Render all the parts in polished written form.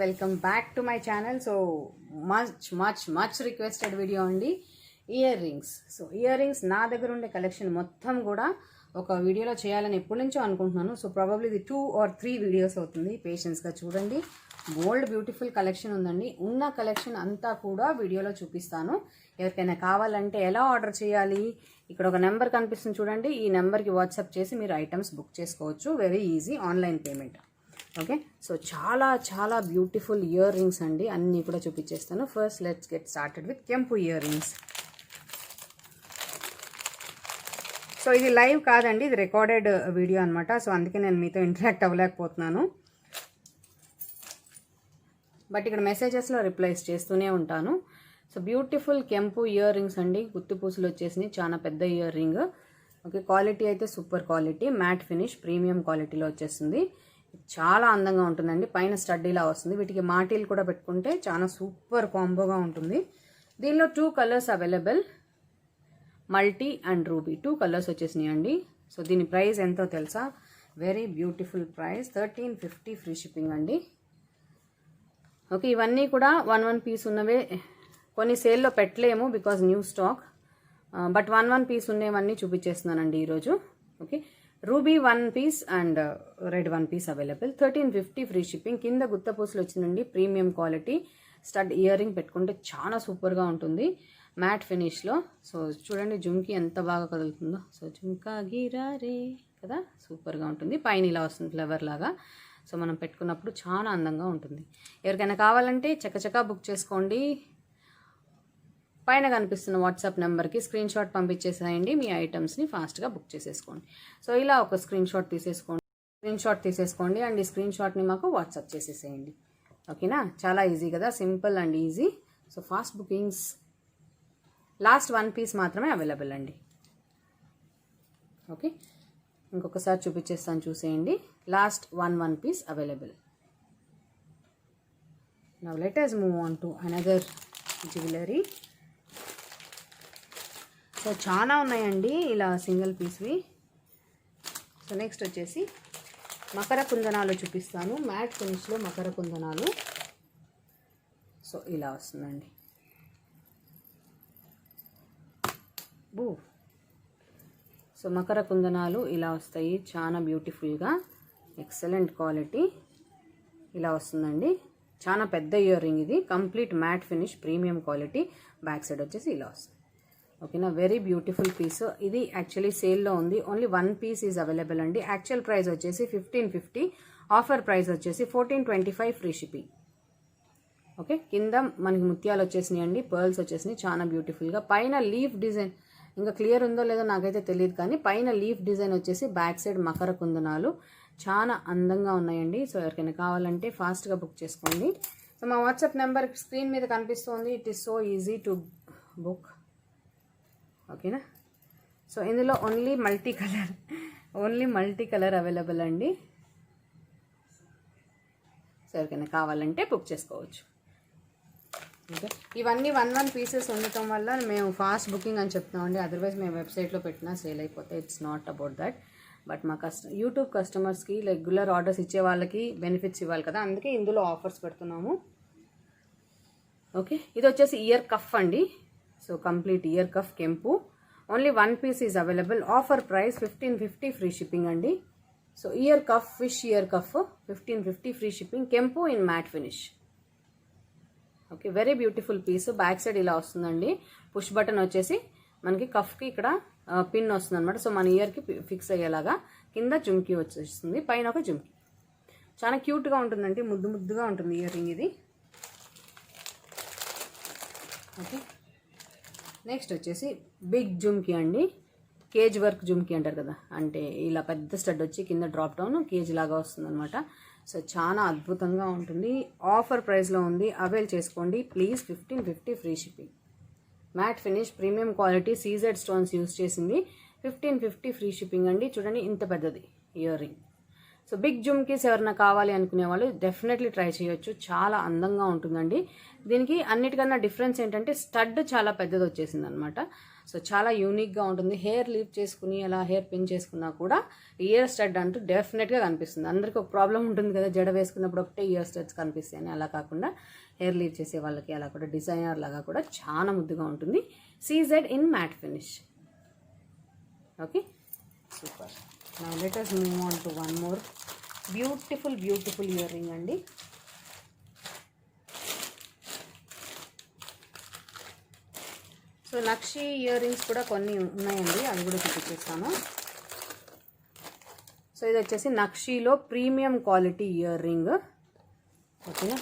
Welcome back to my channel. So much requested video అండి, ear rings. So ear rings నా దగ్గర ఉండే collection మొత్తం కూడా ఒక వీడియోలో చేయాలని ఎప్పటి నుంచో అనుకుంటున్నాను. సో ప్రాబబ్లీ ఇది 2 or 3 వీడియోస్ అవుతుంది. పేషెన్స్గా చూడండి. బోల్డ్ బ్యూటిఫుల్ కలెక్షన్ ఉందండి. ఉన్న కలెక్షన్ అంతా కూడా వీడియోలో చూపిస్తాను. ఎవరికైనా కావాలంటే ఎలా ఆర్డర్ చేయాలి, ఇక్కడ ఒక నెంబర్ కనిపిస్తుంది చూడండి. ఈ నెంబర్కి వాట్సాప్ చేసి మీరు ఐటమ్స్ బుక్ చేసుకోవచ్చు. Very easy online payment. Okay, so చాలా బ్యూటిఫుల్ ఇయర్ రింగ్స్ అండి. అన్నీ కూడా చూపించేస్తాను. First let's get started with కెంపు ఇయర్ రింగ్స్. సో ఇది లైవ్ కాదండి, ఇది రికార్డెడ్ వీడియో అనమాట. సో అందుకే నేను మీతో ఇంటరాక్ట్ అవ్వలేకపోతున్నాను. బట్ ఇక్కడ మెసేజెస్లో రిప్లైస్ చేస్తూనే ఉంటాను. సో బ్యూటిఫుల్ కెంపు ఇయర్ రింగ్స్ అండి. గుత్తి పూసలు వచ్చేసినాయి, చాలా పెద్ద ఇయర్ రింగ్. ఓకే, క్వాలిటీ అయితే super quality, matte finish, premium క్వాలిటీలో వచ్చేస్తుంది. చాలా అందంగా ఉంటుందండి. పైన స్టడ్డీలా వస్తుంది. వీటికి మాటీలు కూడా పెట్టుకుంటే చాలా సూపర్ కాంబోగా ఉంటుంది. దీనిలో 2 colours available, multi and ruby. 2 colours వచ్చేసినాయి అండి. సో దీని ప్రైస్ ఎంతో తెలుసా? Very beautiful price, 1350 free shipping అండి. ఓకే, ఇవన్నీ కూడా 1 పీస్ ఉన్నవే. కొన్ని సేల్లో పెట్టలేము because new stock. But 1 piece ఉన్నవన్నీ చూపించేస్తున్నానండి ఈరోజు. Okay, ruby 1 piece and red 1 piece available, 1350 free shipping. కింద గుత్త పూసలు వచ్చిందండి, premium quality. Stud ear ring పెట్టుకుంటే చాలా సూపర్గా ఉంటుంది, మ్యాట్ ఫినిష్లో. సో చూడండి జుమ్కి ఎంత బాగా కదులుతుందో. సో జుమ్కా గిరారే కదా, సూపర్గా ఉంటుంది. పైన ఇలా వస్తుంది ఫ్లవర్ లాగా. సో మనం పెట్టుకున్నప్పుడు చాలా అందంగా ఉంటుంది. ఎవరికైనా కావాలంటే చకచకా బుక్ చేసుకోండి. పైన కనిపిస్తున్న వాట్సాప్ నెంబర్కి స్క్రీన్ షాట్ పంపించేసేయండి. మీ ఐటమ్స్ని ఫాస్ట్గా బుక్ చేసేసుకోండి. సో ఇలా ఒక స్క్రీన్ షాట్ తీసేసుకోండి అండ్ ఈ స్క్రీన్ షాట్ని మాకు వాట్సాప్ చేసేసేయండి. ఓకేనా, చాలా ఈజీ కదా, simple and easy. So fast bookings. Last 1 piece మాత్రమే అవైలబుల్ అండి. ఓకే, ఇంకొకసారి చూపించేస్తాను, చూసేయండి. Last 1 piece available. Now let us move on to another jewellery. So చాలా ఉన్నాయండి ఇలా సింగిల్ పీస్వి. సో నెక్స్ట్ వచ్చేసి మకర కుందనాలు చూపిస్తాను. మ్యాట్ ఫినిష్లో మకర కుందనాలు. సో ఇలా వస్తుందండి. సో మకర కుందనాలు ఇలా వస్తాయి, చాలా బ్యూటిఫుల్గా, ఎక్సలెంట్ క్వాలిటీ. ఇలా వస్తుందండి. చాలా పెద్ద ఇయర్ రింగ్ ఇది, complete mat finish, premium quality. Back side వచ్చేసి ఇలా వస్తుంది. ఓకేనా, వెరీ బ్యూటిఫుల్ పీస్. ఇది యాక్చువల్లీ సేల్లో ఉంది. ఓన్లీ 1 పీస్ ఈజ్ అవైలబుల్ అండి. యాక్చువల్ ప్రైస్ వచ్చేసి 1550, ఆఫర్ ప్రైస్ వచ్చేసి 1425 ఫ్రీ షిప్పింగ్. ఓకే, కింద మనకి ముత్యాలు వచ్చేసినాయి అండి, పర్ల్స్ వచ్చేసినాయి, చాలా బ్యూటిఫుల్గా. పైన లీఫ్ డిజైన్, ఇంకా క్లియర్ ఉందో లేదో నాకైతే తెలియదు కానీ పైన లీఫ్ డిజైన్ వచ్చేసి బ్యాక్ సైడ్ మకర కుందనాలు చాలా అందంగా ఉన్నాయండి. సో ఎవరికైనా కావాలంటే ఫాస్ట్గా బుక్ చేసుకోండి. సో మా వాట్సాప్ నెంబర్ స్క్రీన్ మీద కనిపిస్తుంది. It is so easy to book. ఓకేనా, సో ఇందులో ఓన్లీ మల్టీ కలర్ అవైలబుల్ అండి. సో ఎవరికైనా కావాలంటే బుక్ చేసుకోవచ్చు. ఓకే, ఇవన్నీ 1 పీసెస్ ఉండటం వల్ల మేము ఫాస్ట్ బుకింగ్ అని చెప్తున్నామండి. అదర్వైజ్ మేము వెబ్సైట్లో పెట్టినా సేల్ అయిపోతాయి. It's not about that. But మా యూట్యూబ్ కస్టమర్స్కి రెగ్యులర్ ఆర్డర్స్ ఇచ్చే వాళ్ళకి బెనిఫిట్స్ ఇవ్వాలి కదా, అందుకే ఇందులో ఆఫర్స్ పెడుతున్నాము. ఓకే, ఇది వచ్చేసి ఇయర్ కఫ్ అండి. సో కంప్లీట్ ఇయర్ కఫ్ కెంపు. Only 1 piece is available. Offer price 1550 free shipping అండి. So ear cuff, fish ear cuff 1550 free shipping. కెంపు in matte finish. Okay, very beautiful piece. Back side ఇలా వస్తుందండి. Push button వచ్చేసి మనకి కఫ్కి ఇక్కడ pin వస్తుంది అనమాట. సో మన ఇయర్కి ఫిక్స్ అయ్యేలాగా. కింద జుమ్కి వచ్చేస్తుంది, పైన ఒక జుమ్కి. చాలా క్యూట్గా ఉంటుందండి, ముద్దుగా ఉంటుంది ఇయర్ రింగ్ ఇది. ఓకే, నెక్స్ట్ వచ్చేసి బిగ్ జుమ్కి అండి. కేజ్ వర్క్ జుమ్కి అంటారు కదా, అంటే ఇలా పెద్ద స్టడ్ వచ్చి కింద డ్రాప్ డౌన్ కేజ్ లాగా వస్తుంది అనమాట. సో చాలా అద్భుతంగా ఉంటుంది. ఆఫర్ ప్రైస్లో ఉంది, అవైల్ చేసుకోండి please. 1550 free shipping. Matte finish, premium quality, CZ stones use చేసింది. 1550 ఫ్రీ షిప్పింగ్ అండి. చూడండి ఇంత పెద్దది ear ring. So big jhumkis ఎవరైనా కావాలి అనుకునే వాళ్ళు డెఫినెట్లీ ట్రై చేయొచ్చు. చాలా అందంగా ఉంటుందండి. దీనికి అన్నిటికన్నా డిఫరెన్స్ ఏంటంటే స్టడ్ చాలా పెద్దది వచ్చేసింది అనమాట. సో చాలా యూనిక్గా ఉంటుంది. హెయిర్ లీవ్ చేసుకుని అలా హెయిర్ పిన్ చేసుకున్నా కూడా ఇయర్ స్టడ్ అంటూ డెఫినెట్గా కనిపిస్తుంది. అందరికీ ఒక ప్రాబ్లం ఉంటుంది కదా, జడ వేసుకున్నప్పుడు ఒకటే ఇయర్ స్టడ్స్ కనిపిస్తాయి అని. అలా కాకుండా హెయిర్ లీవ్ చేసే వాళ్ళకి అలా కూడా డిజైనర్ లాగా కూడా చాలా ముద్దుగా ఉంటుంది. CZ in matte finish. Okay, super. Now let us move on to one more beautiful ear ring అండి. సో నక్షి ఇయర్ రింగ్స్ కూడా కొన్ని ఉన్నాయండి, అవి కూడా చూపించేస్తాను. సో ఇది వచ్చేసి నక్షిలో ప్రీమియం క్వాలిటీ ఇయర్ రింగ్. ఓకేనా,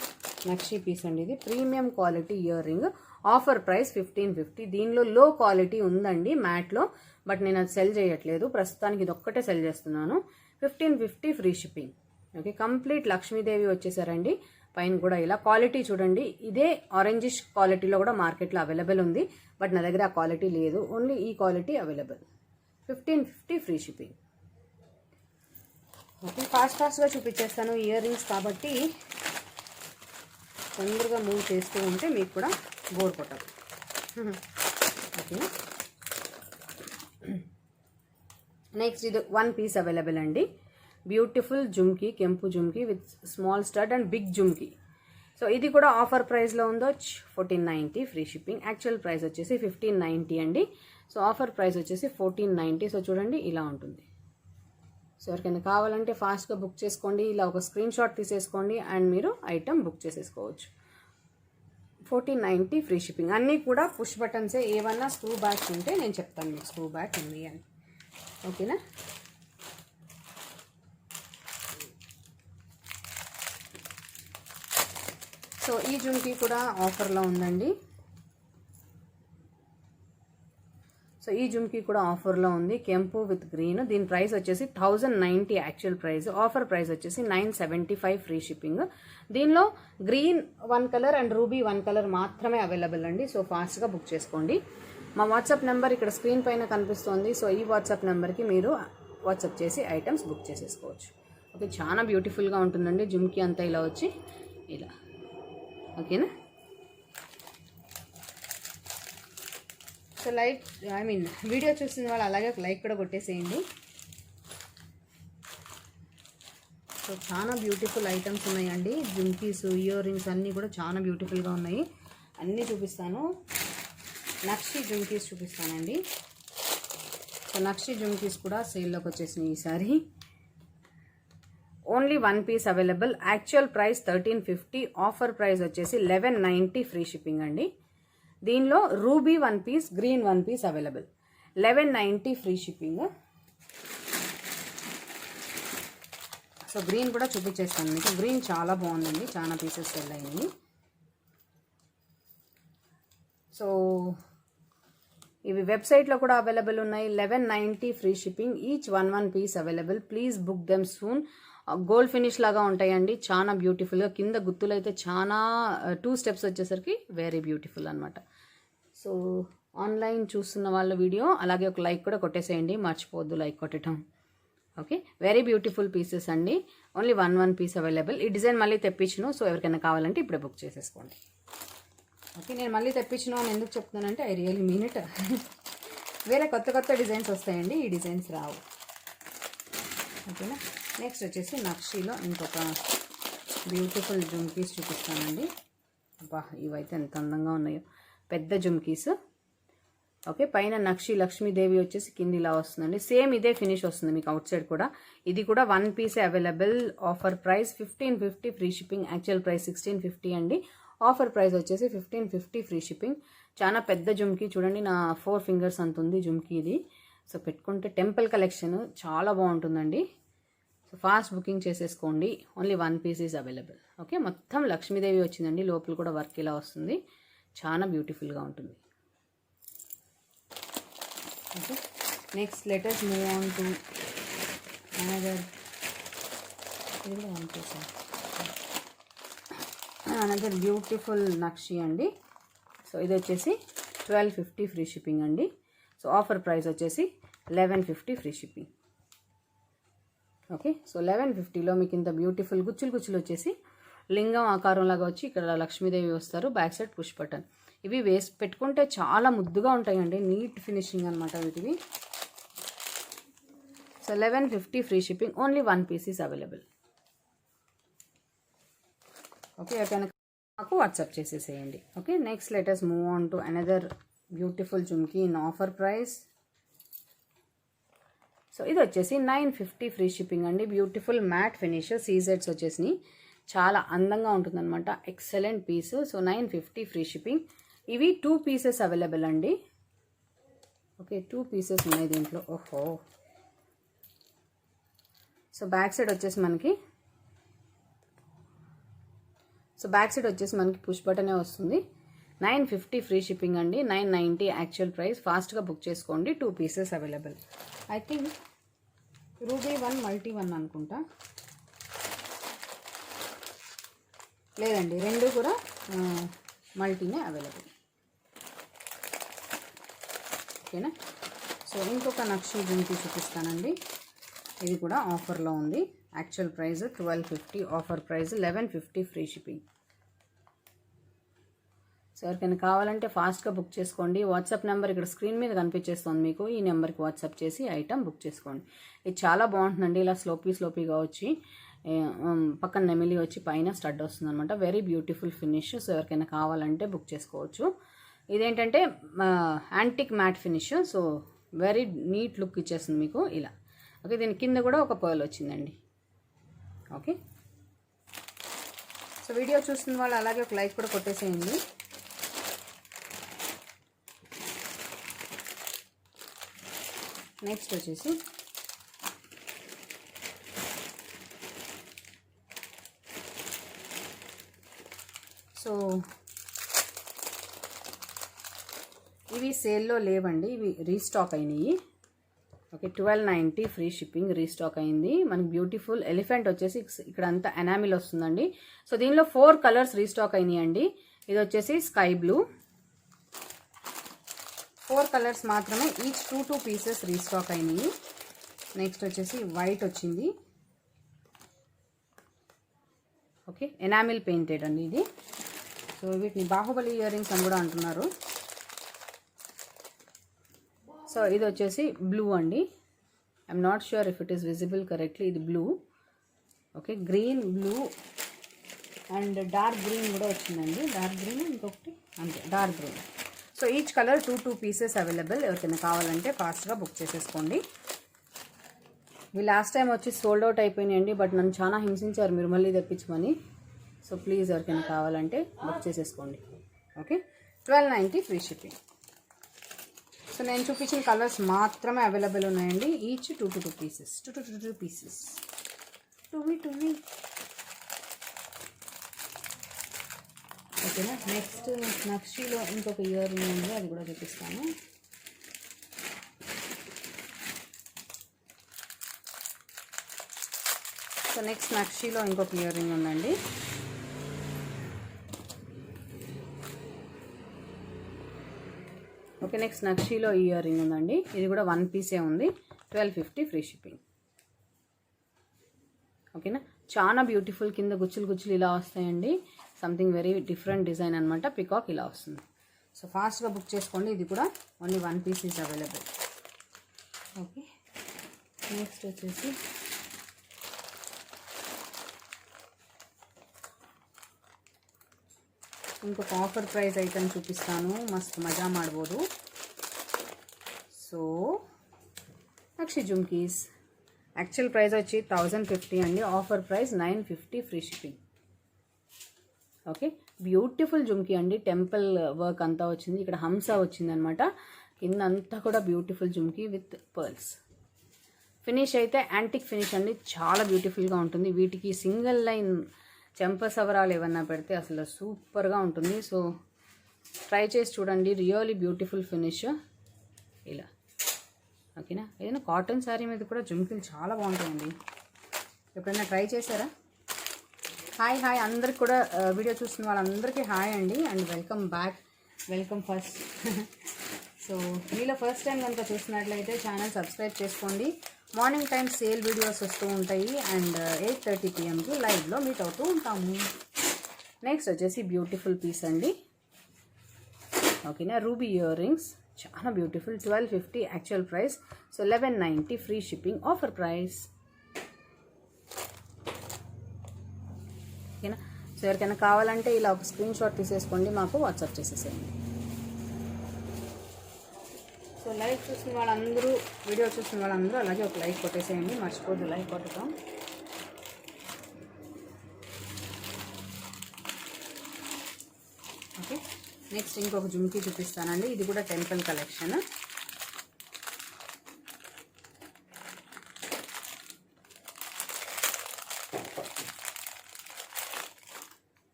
నక్షి పీస్ అండి ఇది. Premium quality ear ring. Offer price 1550. దీనిలో లో క్వాలిటీ ఉందండి మ్యాట్లో, బట్ నేను అది సెల్ చేయట్లేదు ప్రస్తుతానికి. ఇది ఒక్కటే సెల్ చేస్తున్నాను. 1550 free shipping. Okay, complete Lakshmidevi వచ్చేసారండి. పైన కూడా ఇలా క్వాలిటీ చూడండి. ఇదే ఆరెంజిష్ క్వాలిటీలో కూడా మార్కెట్లో అవైలబుల్ ఉంది, బట్ నా దగ్గర ఆ క్వాలిటీ లేదు. ఓన్లీ ఈ quality available. 1550 free shipping. Okay, ఫాస్ట్గా చూపించేస్తాను ఇయర్ రింగ్స్ కాబట్టి తొందరగా మూవ్ చేస్తూ ఉంటే మీకు కూడా బోర్ కొట్టదు. ఓకేనా, నెక్స్ట్ ఇది 1 పీస్ అవైలబుల్ అండి. బ్యూటిఫుల్ జుమ్కీ, కెంపు jhumki with small stud and big jhumki. So ఇది కూడా ఆఫర్ ప్రైస్లో ఉందో 1490 ఫ్రీ షిప్పింగ్. యాక్చువల్ ప్రైస్ వచ్చేసి 1590 అండి. సో ఆఫర్ ప్రైస్ వచ్చేసి 1490. సో చూడండి ఇలా ఉంటుంది. సో ఎవరికైనా కావాలంటే ఫాస్ట్గా బుక్ చేసుకోండి. ఇలా ఒక స్క్రీన్ షాట్ తీసేసుకోండి అండ్ మీరు ఐటమ్ బుక్ చేసేసుకోవచ్చు. 1490 ఫ్రీ షిప్పింగ్. అన్నీ కూడా పుష్ బటన్సే. ఏమన్నా స్క్రూ బ్యాగ్స్ ఉంటే నేను చెప్తాను మీకు స్క్రూ బ్యాగ్ ఉంది అని. ఓకేనా, సో ఈ జుమ్కీ కూడా ఆఫర్లో ఉందండి. సో ఈ జుమ్కీ కూడా ఆఫర్లో ఉంది. కెంపు విత్ గ్రీన్. దీని ప్రైస్ వచ్చేసి 1090 యాక్చువల్ ప్రైస్. ఆఫర్ ప్రైస్ వచ్చేసి 975 ఫ్రీ షిప్పింగ్. దీనిలో green 1 colour and ruby 1 colour మాత్రమే అవైలబుల్ అండి. సో ఫాస్ట్గా బుక్ చేసుకోండి. మా వాట్సాప్ నెంబర్ ఇక్కడ స్క్రీన్ పైన కనిపిస్తుంది. సో ఈ వాట్సాప్ నెంబర్కి మీరు వాట్సాప్ చేసి ఐటమ్స్ బుక్ చేసేసుకోవచ్చు. ఓకే, చాలా బ్యూటిఫుల్గా ఉంటుందండి. జుమ్కీ అంతా ఇలా వచ్చి ఇలా. ఓకేనా, సో వీడియో చూస్తున్న వాళ్ళు అలాగే లైక్ కూడా కొట్టేసేయండి. సో చాలా బ్యూటిఫుల్ ఐటమ్స్ ఉన్నాయండి. జుమ్కీస్, ఇయర్ రింగ్స్ అన్నీ కూడా చాలా బ్యూటిఫుల్గా ఉన్నాయి. అన్నీ చూపిస్తాను. నక్షి జుమ్కీస్ చూపిస్తానండి. సో నక్షి జుమ్కీస్ కూడా సేల్లోకి వచ్చేసినాయి ఈసారి. Only 1 piece available. Actual price 1350. Offer price వచ్చేసి 1190 ఫ్రీ షిప్పింగ్ అండి. దీనిలో ruby 1 piece, green 1 piece available. 1190 free shipping. So green కూడా చూపించేస్తాను మీకు. గ్రీన్ చాలా బాగుందండి, చాలా పీసెస్ సెల్ అయినాయి. సో ఇవి వెబ్సైట్లో కూడా అవైలబుల్ ఉన్నాయి. 1190 free shipping. Each 1 piece available. Please book them soon. Gold finish లాగా ఉంటాయండి, చాలా బ్యూటిఫుల్గా. కింద గుత్తులు అయితే చాలా 2 స్టెప్స్ వచ్చేసరికి వెరీ బ్యూటిఫుల్ అనమాట. సో ఆన్లైన్ చూస్తున్న వాళ్ళ వీడియో అలాగే ఒక లైక్ కూడా కొట్టేసేయండి, మర్చిపోవద్దు లైక్ కొట్టడం. ఓకే, వెరీ బ్యూటిఫుల్ పీసెస్ అండి. Only 1 piece available. ఈ డిజైన్ మళ్ళీ తెప్పించను. సో ఎవరికైనా కావాలంటే ఇప్పుడే బుక్ చేసేసుకోండి. ఓకే, నేను మళ్ళీ తెప్పించను అని ఎందుకు చెప్తున్నానంటే ఐ రియల్లీ మీన్ ఇట్. వేరే కొత్త డిజైన్స్ వస్తాయండి, ఈ డిజైన్స్ రావు. ఓకేనా, నెక్స్ట్ వచ్చేసి నక్షిలో ఇంకొక బ్యూటిఫుల్ జుమ్కీస్ చూపిస్తానండి. అబ్బా, ఇవైతే ఎంత అందంగా ఉన్నాయో. పెద్ద జుమ్కీస్. ఓకే, పైన నక్షి లక్ష్మీదేవి వచ్చేసి కింద ఇలా వస్తుందండి. సేమ్ ఇదే ఫినిష్ వస్తుంది మీకు అవుట్ సైడ్ కూడా. ఇది కూడా 1 పీసే available. Offer price 1550 free shipping. Actual price 1650 అండి. ఆఫర్ ప్రైస్ వచ్చేసి 1550 ఫ్రీ షిప్పింగ్. చాలా పెద్ద జుమ్కీ చూడండి, నా 4 ఫింగర్స్ అంత ఉంది జుమ్కీ ఇది. సో పెట్టుకుంటే టెంపుల్ కలెక్షన్ చాలా బాగుంటుందండి. సో ఫాస్ట్ బుకింగ్ చేసేసుకోండి. Only 1 piece is available. Okay, మొత్తం లక్ష్మీదేవి వచ్చిందండి. లోపల కూడా వర్క్ ఇలా వస్తుంది, చాలా బ్యూటిఫుల్గా ఉంటుంది. Okay, next let us move on to another. ఇది కూడా 1 పీస్. అనదర్ బ్యూటిఫుల్ నక్షి అండి. సో ఇది వచ్చేసి 1250 ఫ్రీ షిప్పింగ్ అండి. సో ఆఫర్ ప్రైస్ వచ్చేసి 1150 ఫ్రీ షిప్పింగ్. ఓకే, సో 1150లో మీకు ఇంత బ్యూటిఫుల్ గుచ్చులు వచ్చేసి లింగం ఆకారం లాగా వచ్చి ఇక్కడ లక్ష్మీదేవి వస్తారు. Back side push button. ఇవి పెట్టుకుంటే చాలా ముద్దుగా ఉంటాయండి, నీట్ ఫినిషింగ్ అనమాట వీటివి. So 1150 free shipping, only 1 piece is available. Okay, ఎవరికైనా నాకు వాట్సాప్ చేసేసేయండి. Okay, next letters move on to another beautiful jhumki in offer price. So ఇది వచ్చేసి 950 ఫ్రీ షిప్పింగ్ అండి. బ్యూటిఫుల్ మ్యాట్ ఫినిష్, సీజెడ్స్ వచ్చేసి చాలా అందంగా ఉంటుందన్నమాట. Excellent piece. So 950 free shipping. ఇవి 2 పీసెస్ అవైలబుల్ అండి. ఓకే, 2 పీసెస్ ఉన్నాయి దీంట్లో. ఓహో, సో బ్యాక్ సైడ్ వచ్చేసి మనకి పుష్ బటనే వస్తుంది. 950 ఫ్రీ షిప్పింగ్ అండి. 990 యాక్చువల్ ప్రైస్. ఫాస్ట్గా బుక్ చేసుకోండి. 2 pieces available. I think ruby 1 multi 1 అనుకుంటా. లేదండి, 2 కూడా మల్టీనే అవైలబుల్. ఓకేనా. సో ఇంకొక నక్షి జుమ్కీ చూపిస్తానండి. ఇది కూడా ఆఫర్లో ఉంది. Actual price 1250, offer price 1150 free shipping. So ఎవరికైనా కావాలంటే ఫాస్ట్గా బుక్ చేసుకోండి. వాట్సాప్ నెంబర్ ఇక్కడ స్క్రీన్ మీద కనిపించేస్తుంది మీకు. ఈ నెంబర్కి వాట్సాప్ చేసి ఐటమ్ బుక్ చేసుకోండి. ఇది చాలా బాగుంటుందండి. ఇలా స్లోపీగా వచ్చి పక్కన నెమిలి వచ్చి పైన స్టడ్ వస్తుంది అనమాట. Very beautiful finish. సో ఎవరికైనా కావాలంటే బుక్ చేసుకోవచ్చు. ఇదేంటంటే antique matte finish. So very neat look ఇచ్చేస్తుంది మీకు ఇలా. ఓకే, దీని కింద కూడా ఒక పర్ల్ వచ్చిందండి. ఓకే, సో వీడియో చూస్తున్న వాళ్ళు అలాగే ఒక లైక్ కూడా కొట్టేసేయండి. నెక్స్ట్ వచ్చేసి సో ఇవి సేల్లో లేవండి, ఇవి రీస్టాక్ అయినాయి. ఓకే, 1290 ఫ్రీ షిప్పింగ్ రీస్టాక్ అయింది. మనకి బ్యూటిఫుల్ ఎలిఫెంట్ వచ్చేసి ఇక్కడ అంతా ఎనామిల్ వస్తుందండి. సో దీనిలో 4 కలర్స్ రీస్టాక్ అయినాయండి. ఇది వచ్చేసి స్కై బ్లూ, 4 కలర్స్ మాత్రమే. ఈచ్ 2 పీసెస్ రీస్టాక్ అయినాయి. నెక్స్ట్ వచ్చేసి వైట్ వచ్చింది. ఓకే, ఎనామిల్ పెయింటెడ్ అండి ఇది. సో వీటిని బాహుబలి ఇయర్ రింగ్స్ అని కూడా అంటున్నారు. సో ఇది వచ్చేసి బ్లూ అండి. I'm not sure if it is visible correctly. ఇది blue. Okay, green, blue and dark green కూడా వచ్చిందండి. డార్క్ గ్రీన్, ఇంకొకటి అంతే dark green. So each colour 2 pieces available. ఎవరికైనా కావాలంటే ఫాస్ట్గా బుక్ చేసేసుకోండి. ఇవి లాస్ట్ టైం వచ్చి సోల్డ్ అవుట్ అయిపోయినాయండి. బట్ నన్ను చాలా హింసించారు మీరు మళ్ళీ తెప్పించమని. సో ప్లీజ్ ఎవరికైనా కావాలంటే బుక్ చేసేసుకోండి. Okay, 1290 free shipping. సో నేను చూపించిన కలర్స్ మాత్రమే అవైలబుల్ ఉన్నాయండి. Each 2 pieces. 2 పీసెస్. 2 ఓకేనా. నెక్స్ట్ నక్షీలో ఇంకొక ఇయర్ రింగ్ ఉంది, అది కూడా చూపిస్తాను. సో నెక్స్ట్ నక్షీలో ఇంకొక ఇయర్ రింగ్ ఉందండి. ఓకే, నెక్స్ట్ నక్షీలో ఇయర్ రింగ్ ఉందండి. ఇది కూడా 1 పీసే ఉంది. 1250 ఫ్రీ షిప్పింగ్. ఓకేనా. చాలా బ్యూటిఫుల్. కింద గుచ్చులు ఇలా వస్తాయండి. సంథింగ్ వెరీ డిఫరెంట్ డిజైన్ అనమాట. పికాక్ ఇలా వస్తుంది. సో ఫాస్ట్గా బుక్ చేసుకోండి. ఇది కూడా only 1 piece is available. Okay, next వచ్చేసి ఇంకొక ఆఫర్ ప్రైస్ ఐటమ్ చూపిస్తాను. మస్తు మజా ಮಾಡ್ಬೋದು. So nakshi jhumkis actual price వచ్చి 1050 అండి. Offer price 950 free shipping. Okay, beautiful jhumki అండి. టెంపుల్ వర్క్ అంతా వచ్చింది. ఇక్కడ హంస వచ్చిందనమాట. కింద అంతా కూడా beautiful jhumki with pearls. Finish అయితే యాంటిక్ ఫినిష్ అండి. చాలా బ్యూటిఫుల్గా ఉంటుంది. వీటికి సింగిల్ లైన్ చెంపసవరాలు ఏమన్నా పెడితే అసలు సూపర్గా ఉంటుంది. సో ట్రై చేసి చూడండి. రియల్లీ బ్యూటిఫుల్ ఫినిష్ ఇలా. ఓకేనా. ఏదైనా కాటన్ శారీ మీద కూడా జుమ్కీలు చాలా బాగుంటాయండి. ఎప్పుడైనా ట్రై చేశారా? హాయ్ అందరికి కూడా వీడియో చూస్తున్న వాళ్ళందరికీ హాయ్ అండి. And welcome back. Welcome first. So మీలో ఫస్ట్ టైం కనుక చూసినట్లయితే ఛానల్ సబ్స్క్రైబ్ చేసుకోండి. మార్నింగ్ టైం సేల్ వీడియోస్ వస్తూ ఉంటాయి. అండ్ 8:30 PM లైవ్లో మీట్ అవుతూ ఉంటాము. నెక్స్ట్ వచ్చేసి బ్యూటిఫుల్ పీస్ అండి. ఓకేనా. రూబీ ఇయర్ రింగ్స్ చాలా beautiful. 1250 actual price. So 1190 free shipping offer price. ఓకేనా. సో ఎవరికైనా కావాలంటే ఇలా ఒక స్క్రీన్ షాట్ తీసేసుకోండి, మాకు వాట్సాప్ చేసేసేయండి. సో లైవ్ చూసిన వాళ్ళందరూ, వీడియో చూసిన వాళ్ళందరూ అలాగే ఒక లైక్ కొట్టేసేయండి, మర్చిపోద్దు లైక్ కొట్టడం. ఓకే. నెక్స్ట్ ఇంకొక జుమ్కీ చూపిస్తానండి. ఇది కూడా టెంపుల్ కలెక్షన్.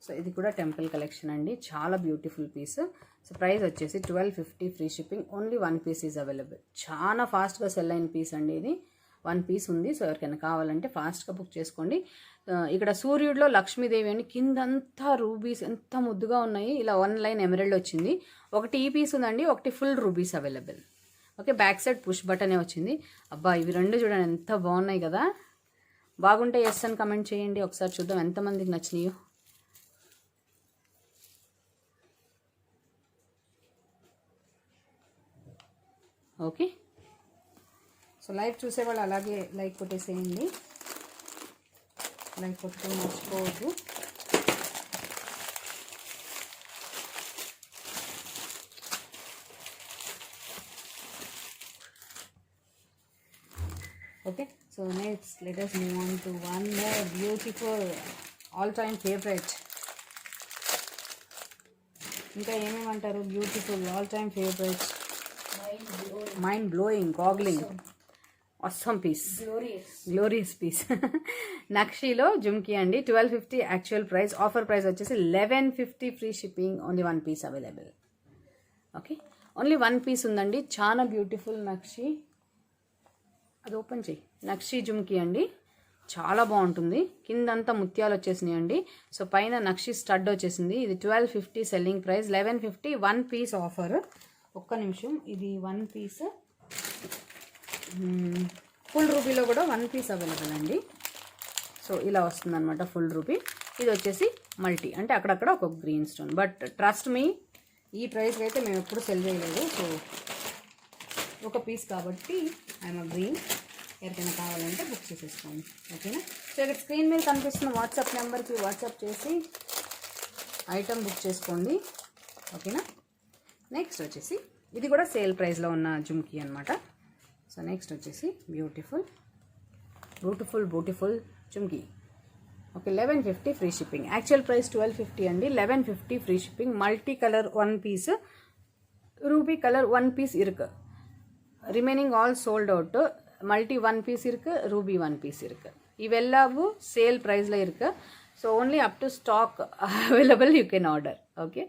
సో ఇది కూడా టెంపుల్ కలెక్షన్ అండి, చాలా బ్యూటిఫుల్ పీస్. సో ప్రైస్ వచ్చేసి 1250 free shipping. Only 1 piece is available. చాలా ఫాస్ట్గా సెల్ అయిన పీస్ అండి ఇది. 1 పీస్ ఉంది. సో ఎవరికైనా కావాలంటే ఫాస్ట్గా బుక్ చేసుకోండి. ఇక్కడ సూర్యుడిలో లక్ష్మీదేవి అండి, కిందంతా రూబీస్ ఎంత ముద్దుగా ఉన్నాయి. ఇలా 1 లైన్ ఎమరల్డ్ వచ్చింది. ఒకటి ఈ పీస్ ఉందండి, ఒకటి full rubies available. Okay. Back side push బటనే వచ్చింది. అబ్బా ఇవి రెండు చూడండి ఎంత బాగున్నాయి కదా. బాగుంటే ఎస్ అని కమెంట్ చేయండి, ఒకసారి చూద్దాం ఎంతమందికి నచ్చినాయో. ఓకే. సో లైవ్ చూసేవాళ్ళు అలాగే లైక్ కొట్టేసేయండి, లైక్ కొట్టుకొని మర్చిపోవద్దు. Okay. So next let us move on to one more beautiful all time favorite. ఇంకా ఏమేమంటారు? Beautiful all time favourite, mind blowing, gargling, awesome piece, glorious piece. నక్షీలో జుమ్కీ అండి. 1250 యాక్చువల్ ప్రైస్. ఆఫర్ ప్రైస్ వచ్చేసి 1150 free shipping. Only 1 piece available. Okay. Only 1 piece ఉందండి. చాలా beautiful nakshi. అది open చేయి. నక్షీ జుమ్కీ అండి, చాలా బాగుంటుంది. కిందంతా ముత్యాలు వచ్చేసినాయి అండి. సో పైన నక్షీ స్టడ్ వచ్చేసింది. ఇది 1250 సెల్లింగ్ ప్రైస్. 1150 1 piece offer. ఒక్క నిమిషం. ఇది 1 పీస్. ఫుల్ రూపీలో కూడా 1 పీస్ అవైలబుల్ అండి. సో ఇలా వస్తుందన్నమాట ఫుల్ రూపీ. ఇది వచ్చేసి మల్టీ, అంటే అక్కడక్కడ ఒక green stone. But trust me, ఈ ప్రైస్కి అయితే మేము ఎప్పుడు సెల్ చేయలేదు. సో ఒక పీస్ కాబట్టి ఐఎమ్ గ్రీన్. ఎవరికైనా కావాలంటే బుక్ చేసేసుకోండి. ఓకేనా. సో ఇక్కడ స్క్రీన్ మీద కనిపిస్తున్న వాట్సాప్ నెంబర్కి వాట్సాప్ చేసి ఐటమ్ బుక్ చేసుకోండి. ఓకేనా. నెక్స్ట్ వచ్చేసి ఇది కూడా సేల్ ప్రైస్లో ఉన్న జుమ్కీ అనమాట. సో నెక్స్ట్ వచ్చేసి beautiful jhumki. Okay. 1150 free shipping. Actual price 1250 అండి. 1150 free shipping. Multi colour 1 piece, ruby colour 1 piece இருக்குது. Remaining all sold out. Multi 1 piece இருக்குது, ரூபி 1 பீஸ் இருக்குது. இவெல்லாவு சேல் ப்ரைஸில் இருக்குது. So only up to stock available you can order. Okay.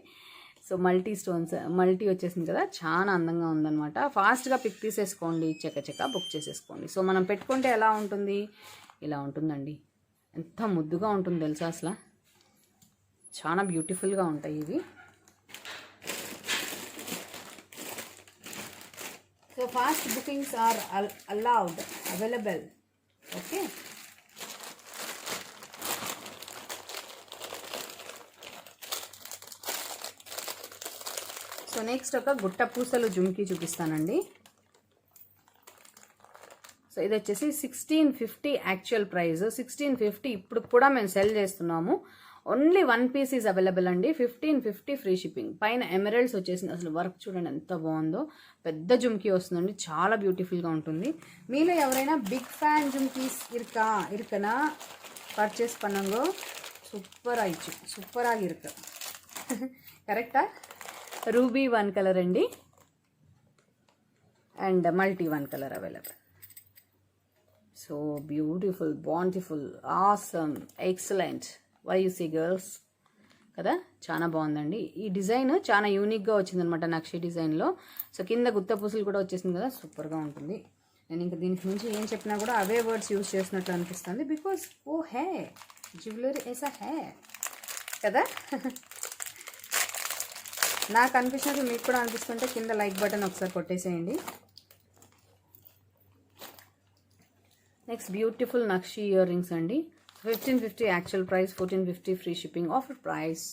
So multi stones, multi వచ్చేసింది కదా, చాలా అందంగా ఉందన్నమాట. ఫాస్ట్గా పిక్ తీసేసుకోండి, చెక్క బుక్ చేసేసుకోండి. సో మనం పెట్టుకుంటే ఎలా ఉంటుంది, ఇలా ఉంటుందండి. ఎంత ముద్దుగా ఉంటుంది తెలుసా, అసలు చాలా బ్యూటిఫుల్గా ఉంటాయి ఇవి. So fast bookings are allowed, available. Okay. So next ఒక గుట్ట పూసలు జుమ్కీ చూపిస్తానండి. సో ఇది వచ్చేసి 1650 యాక్చువల్ ప్రైస్. 1650 ఇప్పుడు కూడా మేము సెల్ చేస్తున్నాము. ఓన్లీ 1 పీస్ ఈజ్ అవైలబుల్ అండి. 1550 ఫ్రీ షిప్పింగ్. పైన ఎమరల్డ్స్ వచ్చేసింది. అసలు వర్క్ చూడండి ఎంత బాగుందో. పెద్ద జుమ్కీ వస్తుందండి, చాలా బ్యూటిఫుల్గా ఉంటుంది. మీలో ఎవరైనా బిగ్ ఫ్యాన్ జుమ్కీస్ இருக்கனா பர்ச்சேஸ் பண்ணுங்க. சூப்பராக இருக்கு. கரெக்டா? రూబీ 1 కలర్ అండి, and multi 1 colour available. So beautiful, bountiful, awesome, excellent. Why you see girls కదా, చాలా బాగుందండి. ఈ డిజైన్ చాలా యూనిక్గా వచ్చిందనమాట నక్షి డిజైన్లో. సో కింద గుత్త పూసలు కూడా వచ్చేసింది కదా, సూపర్గా ఉంటుంది. నేను ఇంకా దీనికి నుంచి ఏం చెప్పినా కూడా అవే వర్డ్స్ యూజ్ చేసినట్లు అనిపిస్తుంది. బికాస్ ఓ హే జ్యువెలరీ ఏసా హే కదా. నాకు అనిపించినట్టు మీకు కూడా అనిపిస్తుంటే కింద లైక్ బటన్ ఒకసారి కొట్టేసేయండి. Next beautiful nakshi ear rings అండి. 1550 actual price, 1450 free shipping. Offer price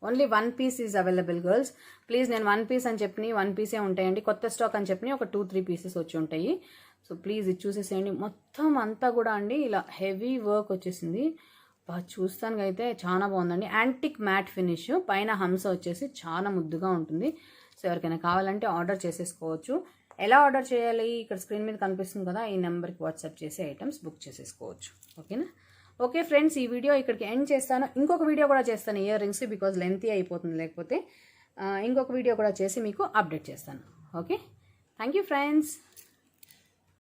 only 1 piece is available girls. Please నేను 1 పీస్ అని చెప్పి 1 పీసే ఉంటాయండి. కొత్త స్టాక్ అని చెప్పి ఒక 2-3 పీసెస్ వచ్చి ఉంటాయి. సో ప్లీజ్ ఇది చూసేసేయండి. మొత్తం అంతా కూడా అండి ఇలా హెవీ వర్క్ వచ్చేసింది. చూస్తానికి అయితే చాలా బాగుందండి. యాంటిక్ మ్యాట్ ఫినిష్, పైన హంస వచ్చేసి చాలా ముద్దుగా ఉంటుంది. సో ఎవరికైనా కావాలంటే ఆర్డర్ చేసేసుకోవచ్చు. ఎలా ఆర్డర్ చేయాలి? ఇక్కడ స్క్రీన్ మీద కనిపిస్తుంది కదా, ఈ నెంబర్కి వాట్సాప్ చేసి ఐటమ్స్ బుక్ చేసేసుకోవచ్చు. ఓకేనా? ఓకే ఫ్రెండ్స్, ఈ వీడియో ఇక్కడికి ఎండ్ చేస్తాను. ఇంకొక వీడియో కూడా చేస్తాను ఇయర్ రింగ్స్, బికాజ్ లెంతీ అయిపోతుంది లేకపోతే. ఇంకొక వీడియో కూడా చేసి మీకు అప్డేట్ చేస్తాను. Okay, thank you friends.